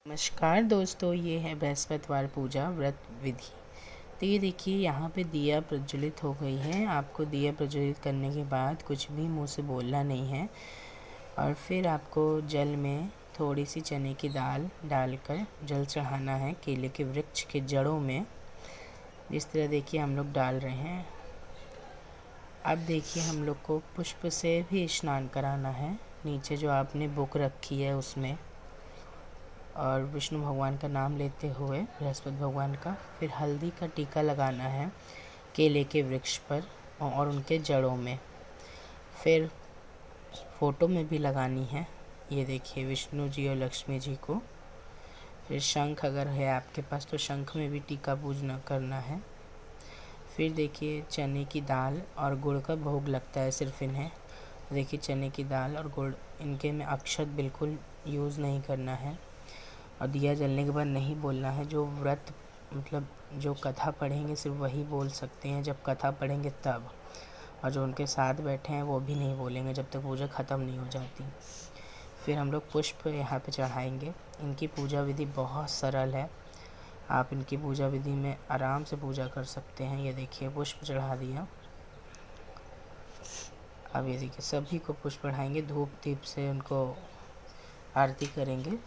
नमस्कार दोस्तों, ये है बृहस्पतिवार पूजा व्रत विधि। तो ये देखिए यहाँ पे दिया प्रज्वलित हो गई है। आपको दिया प्रज्वलित करने के बाद कुछ भी मुंह से बोलना नहीं है और फिर आपको जल में थोड़ी सी चने की दाल डालकर जल चढ़ाना है केले के वृक्ष के जड़ों में। जिस तरह देखिए हम लोग डाल रहे हैं। अब देखिए हम लोग को पुष्प से भी स्नान कराना है। नीचे जो आपने बुक रखी है उसमें और विष्णु भगवान का नाम लेते हुए बृहस्पति भगवान का, फिर हल्दी का टीका लगाना है केले के वृक्ष पर और उनके जड़ों में। फिर फोटो में भी लगानी है, ये देखिए विष्णु जी और लक्ष्मी जी को। फिर शंख अगर है आपके पास तो शंख में भी टीका पूजना करना है। फिर देखिए चने की दाल और गुड़ का भोग लगता है सिर्फ इन्हें। देखिए चने की दाल और गुड़, इनके में अक्षत बिल्कुल यूज़ नहीं करना है और दिया जलने के बाद नहीं बोलना है। जो व्रत मतलब जो कथा पढ़ेंगे सिर्फ वही बोल सकते हैं जब कथा पढ़ेंगे तब, और जो उनके साथ बैठे हैं वो भी नहीं बोलेंगे जब तक पूजा ख़त्म नहीं हो जाती। फिर हम लोग पुष्प यहाँ पे चढ़ाएंगे। इनकी पूजा विधि बहुत सरल है, आप इनकी पूजा विधि में आराम से पूजा कर सकते हैं। ये देखिए पुष्प चढ़ा दिया। अब ये देखिए सभी को पुष्प चढ़ाएंगे, धूप दीप से उनको आरती करेंगे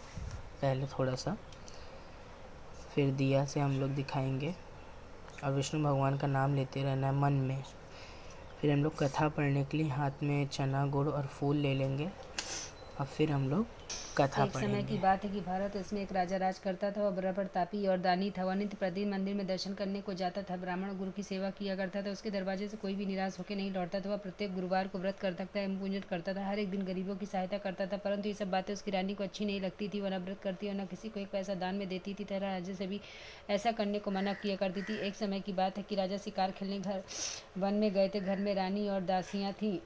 पहले थोड़ा सा, फिर दिया से हम लोग दिखाएंगे और विष्णु भगवान का नाम लेते रहना है मन में। फिर हम लोग कथा पढ़ने के लिए हाथ में चना गुड़ और फूल ले लेंगे और फिर हम लोग कथा एक समय की बात है कि भारत इसमें एक राजा राज करता था। वह बड़ा प्रतापी और दानी था। वह नित्य प्रतिदिन मंदिर में दर्शन करने को जाता था। ब्राह्मण गुरु की सेवा किया करता था। उसके दरवाजे से कोई भी निराश होकर नहीं लौटता था। वह प्रत्येक गुरुवार को व्रत करता था एवं पूजन करता था। हर एक दिन गरीबों की सहायता करता था, परंतु ये सब बातें उसकी रानी को अच्छी नहीं लगती थी। वह न व्रत करती और न किसी को एक पैसा दान में देती थी तथा राजा से भी ऐसा करने को मना किया करती थी। एक समय की बात है कि राजा शिकार खेलने घर वन में गए थे। घर में रानी और दासियां थी।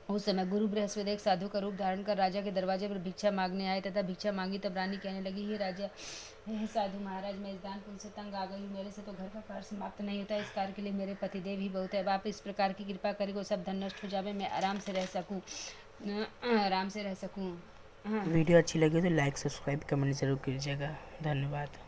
उस समय गुरु बृहस्पति एक साधु का रूप धारण कर राजा के दरवाजे पर भिक्षा मांगने आए तथा भिक्षा मांगी। तब रानी कहने लगी, हे राजा, हे साधु महाराज, मैं इस दान पुण्य से तंग आ गई हूँ। मेरे से तो घर का कार्य समाप्त नहीं होता। इस कार्य के लिए मेरे पतिदेव ही बहुत है। अब आप इस प्रकार की कृपा करें वो सब धन नष्ट हो जावे, मैं आराम से रह सकूँ। वीडियो अच्छी लगी तो लाइक सब्सक्राइब कमेंट ज़रूर कीजिएगा। धन्यवाद।